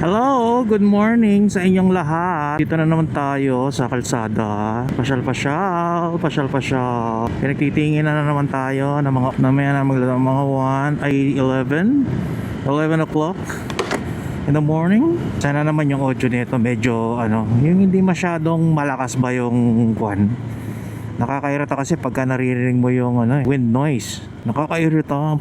Hello, good morning sa inyong lahat. Dito na naman tayo sa kalsada. Pasyal-pasyal. Pinagtitingin na naman tayo ng mga mga 1 ay 11 o'clock in the morning. Sana naman yung audio nito medyo yung hindi masyadong malakas ba yung kwan. Nakakairita kasi pagka naririnig mo yung wind noise. Nakakairita.